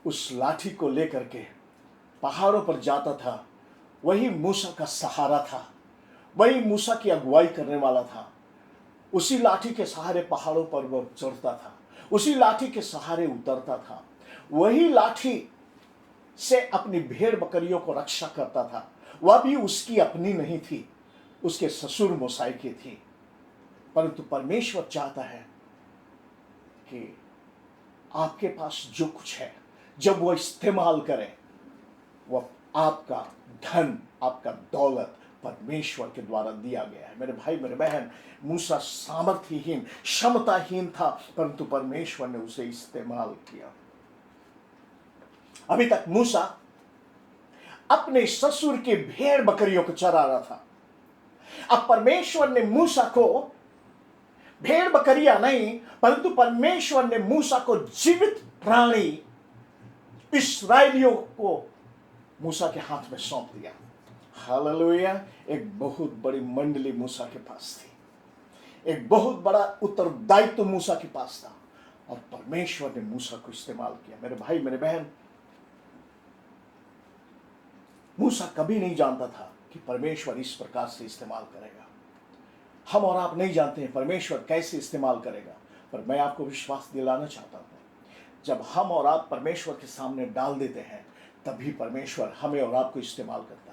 उस लाठी को लेकर के पहाड़ों पर जाता था, वही मूसा का सहारा था, वही मूसा की अगुवाई करने वाला था। उसी लाठी के सहारे पहाड़ों पर वह चढ़ता था, उसी लाठी के सहारे उतरता था, वही लाठी से अपनी भेड़ बकरियों को रक्षा करता था। वह भी उसकी अपनी नहीं थी, उसके ससुर मोसाई की थी। परंतु परमेश्वर चाहता है कि आपके पास जो कुछ है, जब वो इस्तेमाल करें, वह आपका धन, आपका दौलत परमेश्वर के द्वारा दिया गया है। मेरे भाई मेरे बहन, मूसा सामर्थ्यहीन, क्षमताहीन था, परंतु परमेश्वर ने उसे इस्तेमाल किया। अभी तक मूसा अपने ससुर के भेड़ बकरियों को चरा रहा था। अब परमेश्वर ने मूसा को भेड़ बकरियां नहीं, परंतु परमेश्वर ने मूसा को जीवित प्राणी इस्राएलियों को मूसा के हाथ में सौंप दिया। हालेलुया। एक बहुत बड़ी मंडली मूसा के पास थी, एक बहुत बड़ा उत्तरदायित्व मूसा के पास था, और परमेश्वर ने मूसा को इस्तेमाल किया। मेरे भाई मेरे बहन, मूसा कभी नहीं जानता था कि परमेश्वर इस प्रकार से इस्तेमाल करेगा। हम और आप नहीं जानते हैं परमेश्वर कैसे इस्तेमाल करेगा, पर मैं आपको विश्वास दिलाना चाहता हूं, जब हम और आप परमेश्वर के सामने डाल देते हैं, तभी परमेश्वर हमें और आपको इस्तेमाल करता है।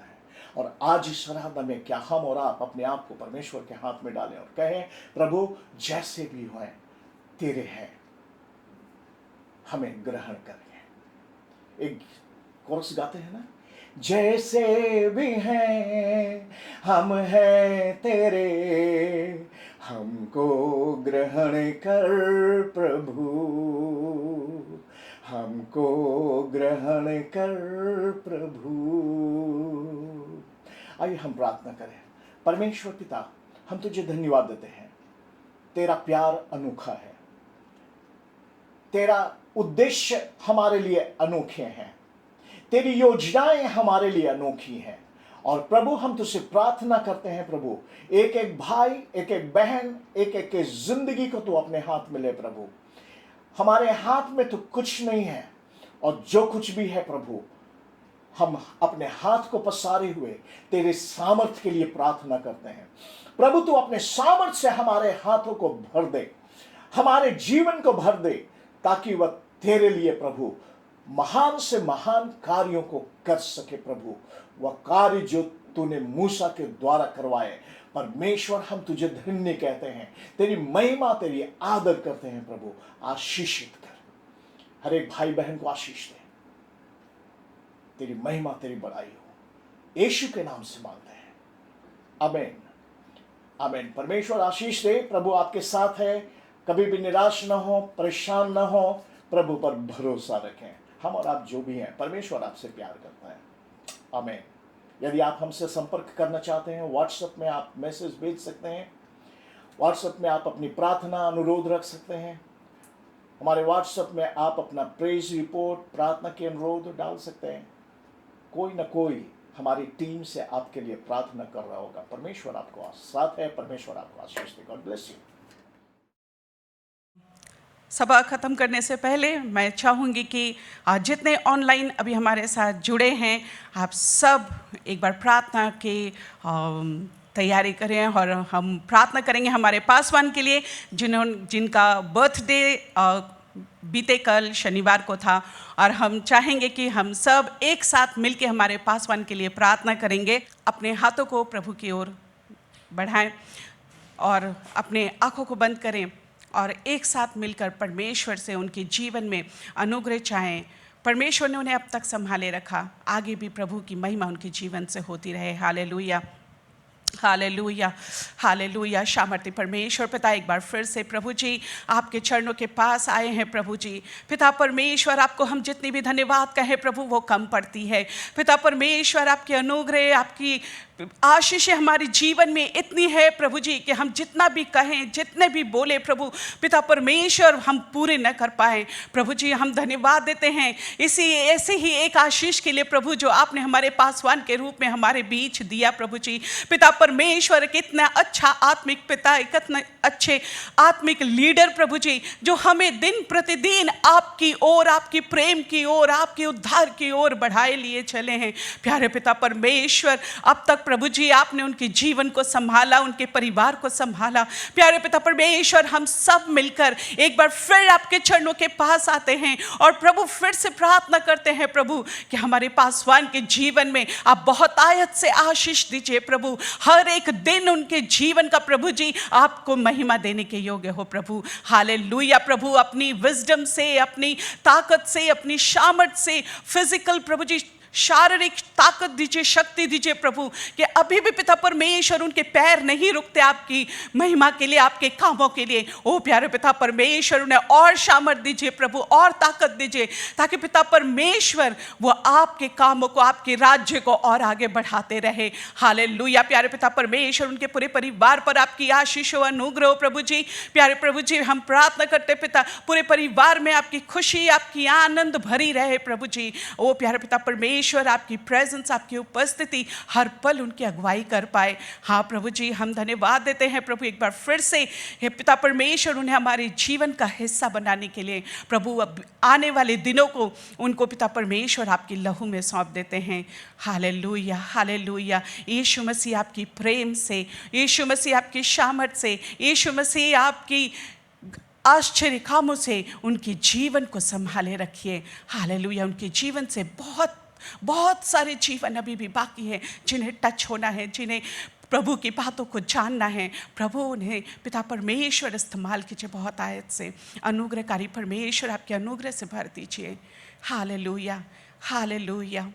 और आज इस आराधना में क्या हम और आप अपने आप को परमेश्वर के हाथ में डालें और कहें, प्रभु जैसे भी हो तेरे हैं, हमें ग्रहण करें। एक कोरस गाते हैं ना, जैसे भी हैं हम हैं तेरे, हमको ग्रहण कर प्रभु, हमको ग्रहण कर प्रभु। आइए हम प्रार्थना करें। परमेश्वर पिता, हम तुझे धन्यवाद देते हैं, तेरा प्यार अनोखा है, तेरा उद्देश्य हमारे लिए अनोखे हैं, तेरी योजनाएं हमारे लिए अनोखी हैं। और प्रभु हम तुझसे प्रार्थना करते हैं, प्रभु एक एक भाई, एक एक बहन, एक एक के जिंदगी को तू अपने हाथ में ले प्रभु। हमारे हाथ में तो कुछ नहीं है, और जो कुछ भी है प्रभु, हम अपने हाथ को पसारे हुए तेरे सामर्थ्य के लिए प्रार्थना करते हैं। प्रभु तू अपने सामर्थ्य से हमारे हाथों को भर दे, हमारे जीवन को भर दे, ताकि वह तेरे लिए प्रभु महान से महान कार्यों को कर सके। प्रभु वह कार्य जो तूने मूसा के द्वारा करवाए, परमेश्वर हम तुझे धन्य कहते हैं, तेरी महिमा तेरी आदर करते हैं। प्रभु आशीषित कर, हर एक भाई बहन को आशीष दे, तेरी महिमा तेरी बड़ाई हो, यीशु के नाम से मांगते हैं, आमीन आमीन। परमेश्वर आशीष दे। प्रभु आपके साथ है, कभी भी निराश ना हो, परेशान ना हो, प्रभु पर भरोसा रखें। हम और आप जो भी हैं, परमेश्वर आपसे प्यार करता है, आमीन। यदि आप हमसे संपर्क करना चाहते हैं, व्हाट्सएप में आप मैसेज भेज सकते हैं, व्हाट्सएप में आप अपनी प्रार्थना अनुरोध रख सकते हैं, हमारे व्हाट्सएप में आप अपना प्रेज रिपोर्ट, प्रार्थना के अनुरोध डाल सकते हैं। कोई ना कोई हमारी टीम से आपके लिए प्रार्थना कर रहा होगा। परमेश्वर आपको साथ है, परमेश्वर आपको आशीष दे। God bless you. सभा ख़त्म करने से पहले मैं चाहूँगी कि जितने ऑनलाइन अभी हमारे साथ जुड़े हैं, आप सब एक बार प्रार्थना की तैयारी करें, और हम प्रार्थना करेंगे हमारे पासवान के लिए जिनका बर्थडे बीते कल शनिवार को था, और हम चाहेंगे कि हम सब एक साथ मिलकर हमारे पासवान के लिए प्रार्थना करेंगे। अपने हाथों को प्रभु की ओर बढ़ाएं और अपने आँखों को बंद करें, और एक साथ मिलकर परमेश्वर से उनके जीवन में अनुग्रह चाहें। परमेश्वर ने उन्हें अब तक संभाले रखा, आगे भी प्रभु की महिमा उनके जीवन से होती रहे। Hallelujah hallelujah hallelujah. सामर्थ्य परमेश्वर पिता, एक बार फिर से प्रभु जी आपके चरणों के पास आए हैं। प्रभु जी पिता परमेश्वर, आपको हम जितनी भी धन्यवाद कहें प्रभु वो कम पड़ती है। पिता परमेश्वर, आपके अनुग्रह, आपकी आशीषें हमारे जीवन में इतनी है प्रभु जी कि हम जितना भी कहें, जितने भी बोले प्रभु पिता परमेश्वर, हम पूरे न कर पाए। प्रभु जी हम धन्यवाद देते हैं इसी ऐसे ही एक आशीष के लिए प्रभु, जो आपने हमारे पासवान के रूप में हमारे बीच दिया। प्रभु जी पिता परमेश्वर, कितना अच्छा आत्मिक पिता, कितने अच्छे आत्मिक लीडर प्रभु जी, जो हमें दिन प्रतिदिन आपकी ओर, आपकी प्रेम की ओर, आपके उद्धार की ओर बढ़ाए लिए चले हैं। प्यारे पिता परमेश्वर, अब तक प्रभु जी आपने उनके जीवन को संभाला, उनके परिवार को संभाला। प्यारे पिता परमेश्वर, हम सब मिलकर एक बार फिर आपके चरणों के पास आते हैं और प्रभु फिर से प्रार्थना करते हैं प्रभु कि हमारे पासवान के जीवन में आप बहुत आयत से आशीष दीजिए प्रभु। हर हर एक दिन उनके जीवन का प्रभु जी आपको महिमा देने के योग्य हो प्रभु। हालेलुया प्रभु, अपनी विजडम से, अपनी ताकत से, अपनी सामर्थ से, फिजिकल प्रभु जी शारीरिक ताकत दीजिए, शक्ति दीजिए प्रभु, कि अभी भी पिता परमेश्वर उनके पैर नहीं रुकते आपकी महिमा के लिए, आपके कामों के लिए। ओ प्यारे पिता परमेश्वर, उन्हें और सामर्थ दीजिए प्रभु, और ताकत दीजिए, ताकि पिता परमेश्वर वो आपके कामों को, आपके राज्य को और आगे बढ़ाते रहे। हालेलुया प्यारे पिता परमेश्वर, उनके पूरे परिवार पर आपकी आशीष हो, अनुग्रह हो प्रभु जी। प्यारे प्रभु जी, हम प्रार्थना करते पिता, पूरे परिवार में आपकी खुशी, आपकी आनंद भरी रहे प्रभु जी। ओ प्यारे पिता परमेश्वर, आपकी प्रेजेंस, आपकी उपस्थिति हर पल उनकी अगुवाई कर पाए। हाँ प्रभु जी, हम धन्यवाद देते हैं प्रभु एक बार फिर से, हे पिता परमेश्वर, उन्हें हमारे जीवन का हिस्सा बनाने के लिए प्रभु अब आने वाले दिनों को उनको पिता परमेश्वर आपकी लहू में सौंप देते हैं। Hallelujah hallelujah. यीशु मसीह आपकी प्रेम से, यीशु मसीह आपकी सामर्थ से, यीशु मसीह आपकी आश्चर्य कामों से उनके जीवन को संभाले रखिए। हालेलुया। उनके जीवन से बहुत सारे जीवन अभी भी बाकी हैं जिन्हें टच होना है, जिन्हें प्रभु की बातों को जानना है। प्रभु उन्हें पिता परमेश्वर इस्तेमाल कीजिए बहुत आयत से। अनुग्रहकारी परमेश्वर आपके अनुग्रह से भर दीजिए। Hallelujah hallelujah.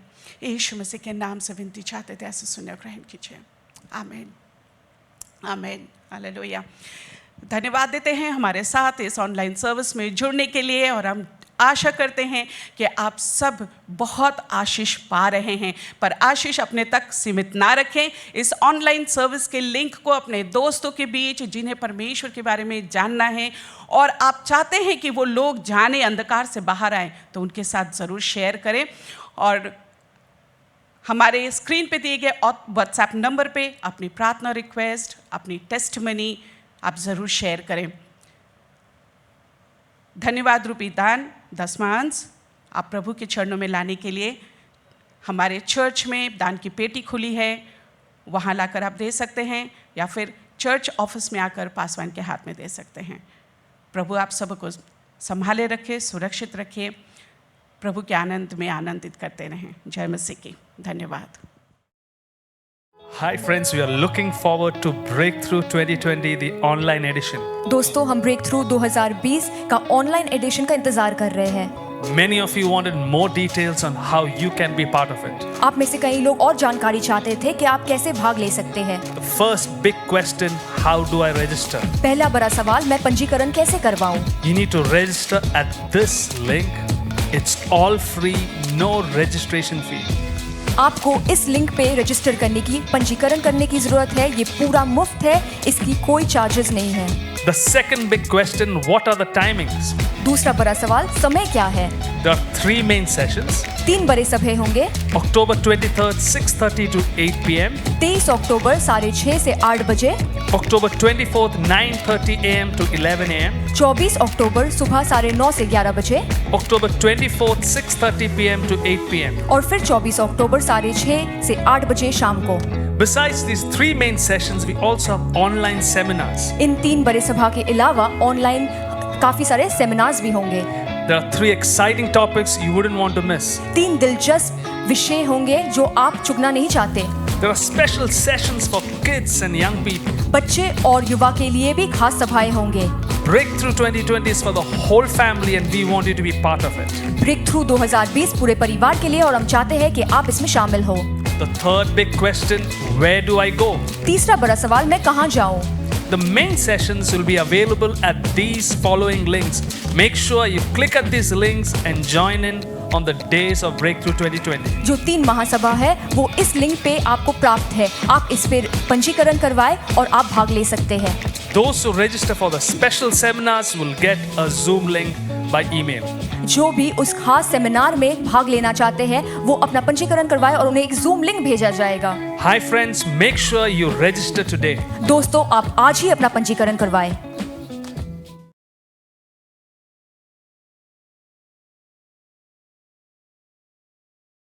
यीशु मसीह के नाम से विनती चाहते थे, ऐसे सुने ग्रहण कीजिए। आमीन आमीन। हालेलुया। धन्यवाद देते हैं हमारे साथ इस ऑनलाइन सर्विस में जुड़ने के लिए, और हम आशा करते हैं कि आप सब बहुत आशीष पा रहे हैं। पर आशीष अपने तक सीमित ना रखें। इस ऑनलाइन सर्विस के लिंक को अपने दोस्तों के बीच, जिन्हें परमेश्वर के बारे में जानना है और आप चाहते हैं कि वो लोग जाने, अंधकार से बाहर आए, तो उनके साथ ज़रूर शेयर करें। और हमारे स्क्रीन पे दिए गए व्हाट्सएप नंबर पे अपनी प्रार्थना रिक्वेस्ट, अपनी टेस्टमनी आप ज़रूर शेयर करें। धन्यवाद रूपी दान, दशमांश आप प्रभु के चरणों में लाने के लिए हमारे चर्च में दान की पेटी खुली है, वहाँ लाकर आप दे सकते हैं, या फिर चर्च ऑफिस में आकर पासवान के हाथ में दे सकते हैं। प्रभु आप सबको संभाले रखे, सुरक्षित रखे, प्रभु के आनंद में आनंदित करते रहें। जय मसीह की। धन्यवाद। Hi friends, we are looking forward to Breakthrough 2020, the online edition. दोस्तों, हम ब्रेक थ्रू 2020 का ऑनलाइन एडिशन का इंतजार कर रहे हैं। Many of you wanted more details on how you can be part of it. आप में से कई लोग और जानकारी चाहते थे कि आप कैसे भाग ले सकते हैं। The first big question, how do I register? पहला बड़ा सवाल, मैं पंजीकरण कैसे करवाऊं? You need to register at this link. It's all free, no registration fee. आपको इस लिंक पे रजिस्टर करने की, पंजीकरण करने की जरूरत है। ये पूरा मुफ्त है, इसकी कोई चार्जेस नहीं है। The second big question, what are the timings? दूसरा बड़ा सवाल, समय क्या है? There are 3 main sessions. 3 बड़े सभे होंगे। October 23rd, 6:30 to 8 p.m. 23 अक्टूबर 6:30 से 8 बजे। October 24th, 9:30 a.m. to 11 a.m. 24 अक्टूबर सुबह 9:30 से 11 बजे। October 24th, 6:30 p.m. to 8 p.m. और फिर 24 अक्टूबर 6:30 से 8 बजे शाम को। Besides these 3 main sessions, we also have online seminars. इन 3 बड़े सभा के अलावा ऑनलाइन काफी सारे सेमिनार्स भी होंगे। There are 3 exciting topics you wouldn't want to miss. 3 दिलचस्प विषय होंगे जो आप चुकना नहीं चाहते। There are special sessions for kids and young people. बच्चे और युवा के लिए भी खास सभाएं होंगे। Breakthrough 2020 is for the whole family and we want you to be part of it. Breakthrough 2020 पूरे परिवार के लिए, और हम चाहते हैं कि आप इसमें शामिल हो। The third big question, where do I go? तीसरा बड़ा सवाल, मैं कहाँ जाऊँ? The main sessions will be available at these following links. Make sure you click at these links and join in on the days of Breakthrough 2020. जो 3 महासभा है वो इस लिंक पे आपको प्राप्त है। आप इस पे पंजीकरण करवाएं और आप भाग ले सकते हैं। Those who register for the special seminars will get a Zoom link by email. जो भी उस खास सेमिनार में भाग लेना चाहते हैं वो अपना पंजीकरण करवाएं और उन्हें एक जूम लिंक भेजा जाएगा। Hi friends, make sure you register today. दोस्तों, आप आज ही अपना पंजीकरण करवाएं।